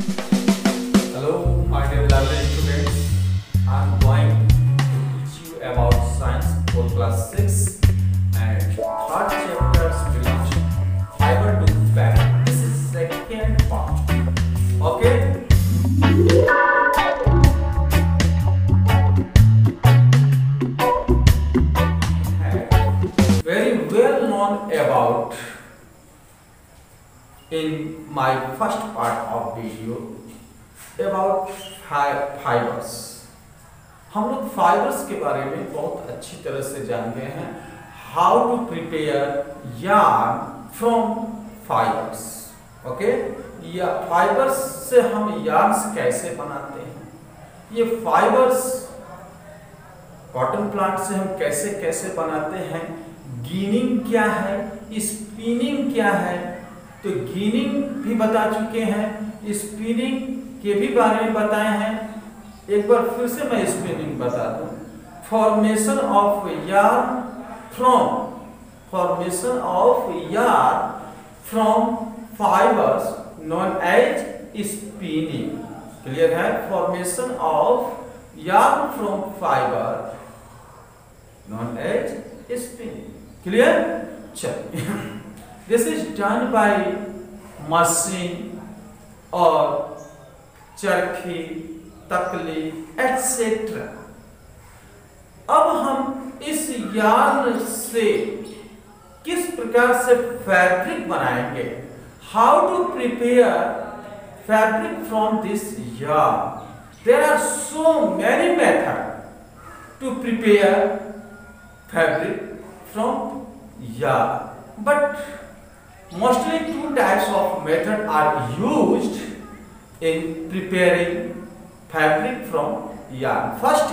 Hello, my dear learning students. I am going to teach you about science for class 6 and third chapter belongs fiber to fabric. This is second part. Okay? Very well known about in my first part of video about fibres. हम लोग fibres के बारे में बहुत अच्छी तरह से जान गए हैं। How to prepare yarn from fibres. Okay, या फाइबर्स से हम यार्न्स कैसे बनाते हैं, ये फाइबर्स कॉटन प्लांट से हम कैसे कैसे बनाते हैं, गिनिंग क्या है, स्पिनिंग क्या है। तो गिनिंग भी बता चुके हैं, स्पिनिंग के भी बारे में बताए हैं। एक बार फिर से मैं स्पिनिंग बता दूं। Formation of yarn from fibres known as spinning. Clear है? Formation of yarn from fibre known as spinning. Clear? चलिए, this is done by machine और चरखी, तकली एटसेट्रा। अब हम इस यार्न से किस प्रकार से फैब्रिक बनाएंगे, how to prepare fabric from this yarn. There are so many method to prepare fabric from yarn, but mostly two types of method are used in preparing fabric from yarn. First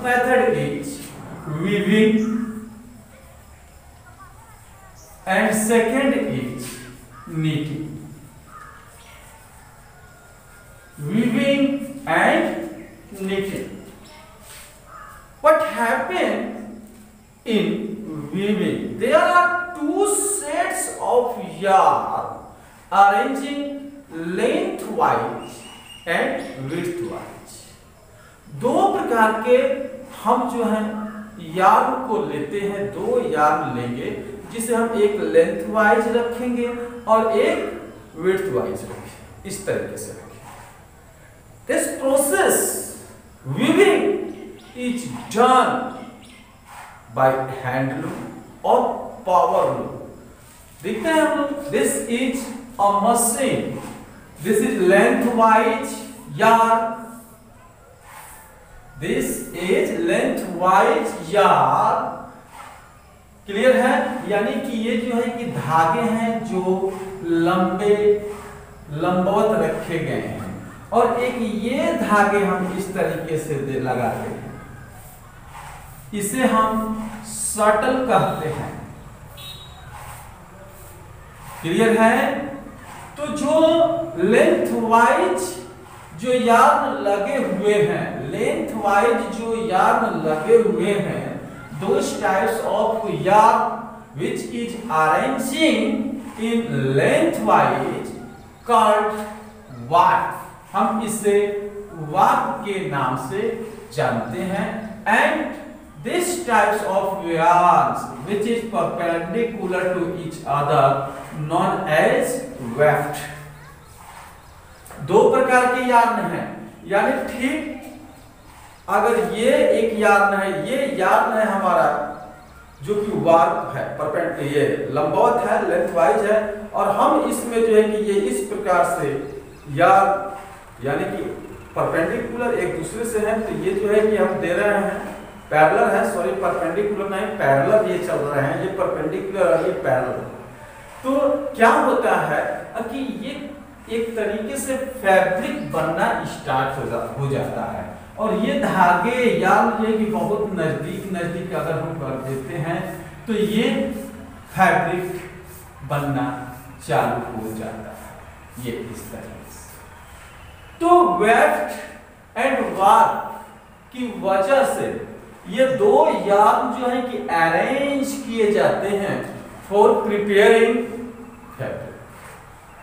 method is weaving and second is knitting. Weaving and knitting. What happened in weaving? There are two sets of yarn arranging lengthwise and widthwise। दो प्रकार के हम जो है yarn को लेते हैं, दो यार्न लेंगे जिसे हम एक लेंथवाइज रखेंगे और एक विड्थवाइज रखेंगे। इस तरीके से रखेंगे। This process weaving is done bye handloom और पावर लूम। देखते हैं हम लोग, this is a machine, this is lengthwise yarn, this is lengthwise yarn। Clear है? यानी कि ये जो है कि धागे हैं जो लंबवत रखे गए हैं और एक ये धागे हम इस तरीके से लगाते हैं, इसे हम शटल कहते हैं। क्लियर है? तो जो लेंथवाइज जो यार्न लगे हुए हैं, those types of yarn which is arranging in lengthwise called warp। हम इसे warp के नाम से जानते हैं। and this types of yarns which is perpendicular to each other known as weft। दो प्रकार के यार्न हैं, यानी ठीक अगर ये एक यार्न है, ये यार्न है हमारा जो कि वार्प है, परपेंडिकुलर, ये लंबवत है, लेंथवाइज है, और हम इसमें जो है कि ये इस प्रकार से यार्न यानी कि परपेंडिकुलर एक दूसरे से है। तो ये जो है कि हम दे रहे हैं पैरेलल है, सॉरी परपेंडिकुलर नहीं, पैरेलल ये चल रहे हैं, ये परपेंडिकुलर और ये पैरेलल। तो क्या होता है कि ये एक तरीके से फैब्रिक बनना स्टार्ट हो जाता है और ये धागे यार्न जो है कि बहुत नजदीक अगर हम कर देते हैं तो ये फैब्रिक बनना चालू हो जाता है, ये इस तरीके से। तो वेफ्ट एंड वार्प की वजह से ये दो यार्न जो है कि अरेंज किए जाते हैं फॉर प्रिपेयरिंग फैब्रिक।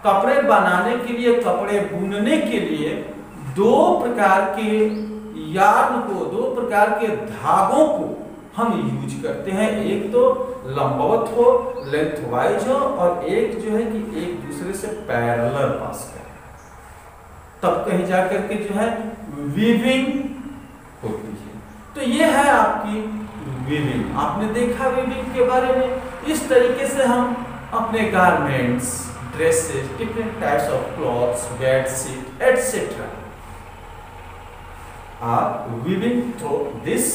कपड़े बनाने के लिए, कपड़े बुनने के लिए दो प्रकार के यार्न को, दो प्रकार के धागों को हम यूज करते हैं। एक तो लंबवत हो, लेंथवाइज हो, और एक जो है कि एक दूसरे से पैरेलल पास करे, तब कहीं जाकर के जो है वीविंग होती है। तो ये है आपकी वीविंग। आपने देखा वीविंग के बारे में। इस तरीके से हम अपने garments, dresses, different types of clothes, bedsheet etcetera are weaving through this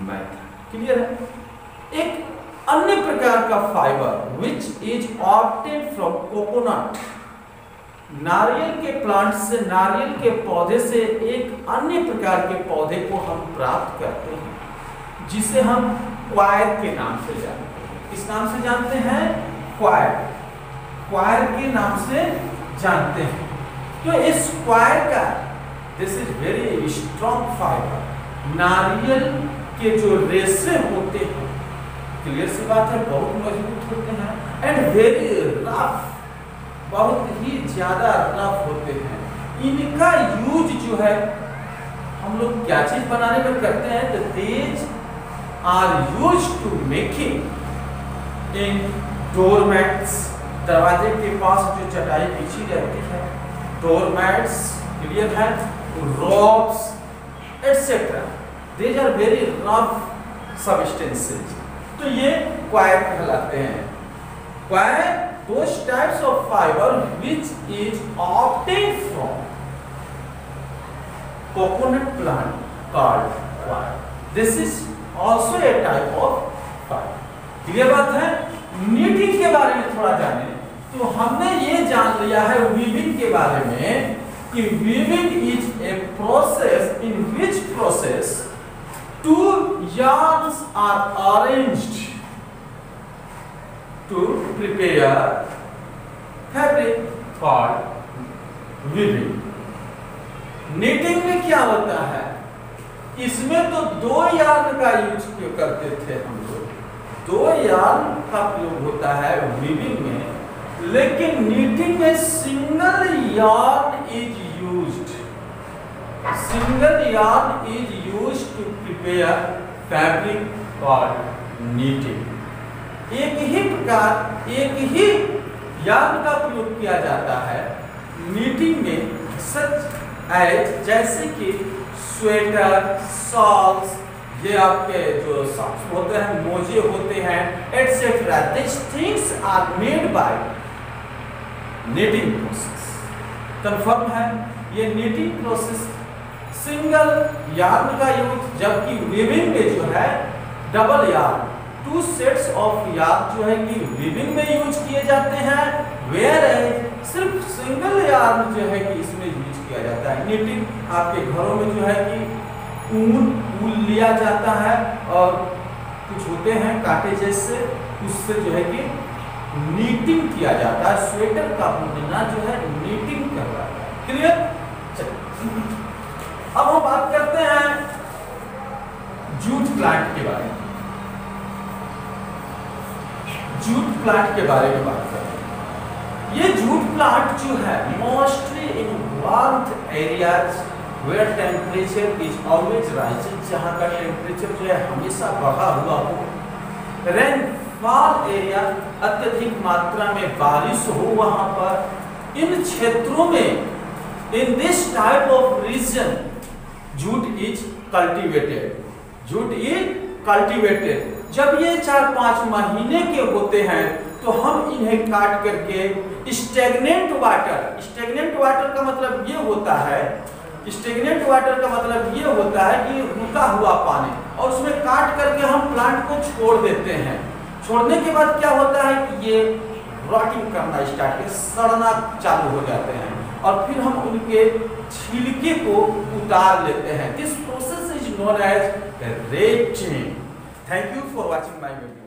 method. Clear है। एक अन्य प्रकार का fibre which is obtained from coconut, नारियल के प्लांट से, नारियल के पौधे से एक अन्य प्रकार के पौधे को हम प्राप्त करते हैं, जिसे हम क्वायर के नाम से जानते हैं। किस नाम से जानते हैं? क्वायर, क्वायर के नाम से जानते हैं। तो इस क्वायर का, this is very strong fibre. नारियल के जो रेशे होते हैं, क्लियर सी बात है, बहुत मजबूत होते हैं एंड वेरी रफ, बहुत ही ज्यादा रफ होते हैं। इनका यूज जो है हम लोग क्या चीज बनाने में करते हैं? तो these are use to making in doormats, दरवाजे के पास जो चटाई बिछी रहती है, डोरमैट्स, क्लियर है, ropes etcetera, these are very rough substances. तो ये क्वायर कहलाते हैं। Coir those types of fiber which is obtained from coconut plant called wire. This is also a type of fiber. Clear बात है। Knitting के बारे में थोड़ा जाने तो हमने ये जान लिया है वीविंग के बारे में कि weaving is a process in which process two yarns are arranged to prepare fabric called weaving. Knitting में क्या होता है? इसमें तो दो यार्न का यूज करते थे हम लोग, दो यार्न का प्रयोग होता है वीविंग में, लेकिन नीटिंग में single yarn is used, single yarn is used to prepare fabric called knitting. एक ही प्रकार, एक ही यार्न का प्रयोग किया जाता है नीटिंग में, सच एज जैसे कि स्वेटर, सॉक्स, ये आपके जो सॉक्स होते हैं, मोजे होते हैं etcetera, this things are made by knitting process. Confirm है? ये नीटिंग प्रोसेस सिंगल यार्न का यूज, जबकि वीविंग में जो है double yarn, two sets of yarn जो है कि वीविंग में यूज किए जाते हैं, वेयर एज सिर्फ सिंगल यार्न जो है कि इसमें यूज किया जाता है। नीटिंग आपके घरों में जो है कि ऊन लिया जाता है और कुछ होते हैं कांटे जैसे, उससे जो है कि नीटिंग किया जाता है। स्वेटर का बुनना जो है नीटिंग करवाता है। क्लियर? अब हम बात करते हैं जूट प्लांट के बारे में। जूट प्लांट के बारे में बात करते हैं। ये जूट प्लांट जो है mostly in warm areas where temperature is always rising, जहाँ का टेम्परेचर जो है हमेशा बढ़ा हुआ हो, रेनफॉल एरिया, अत्यधिक मात्रा में बारिश हो वहां पर, इन क्षेत्रों में, in this type of region jute is cultivated, jute is cultivated. जब ये 4-5 महीने के होते हैं तो हम इन्हें काट करके स्टेगनेंट वाटर, स्टेगनेंट वाटर का मतलब ये होता है, स्टेगनेंट वाटर का मतलब ये होता है कि रुका हुआ पानी, और उसमें काट करके हम प्लांट को छोड़ देते हैं। छोड़ने के बाद क्या होता है कि ये रॉटिंग करना स्टार्ट कर, सड़ना चालू हो जाते हैं, और फिर हम उनके छिलके को उतार लेते हैं। This process is known as retting. Thank you for watching my video.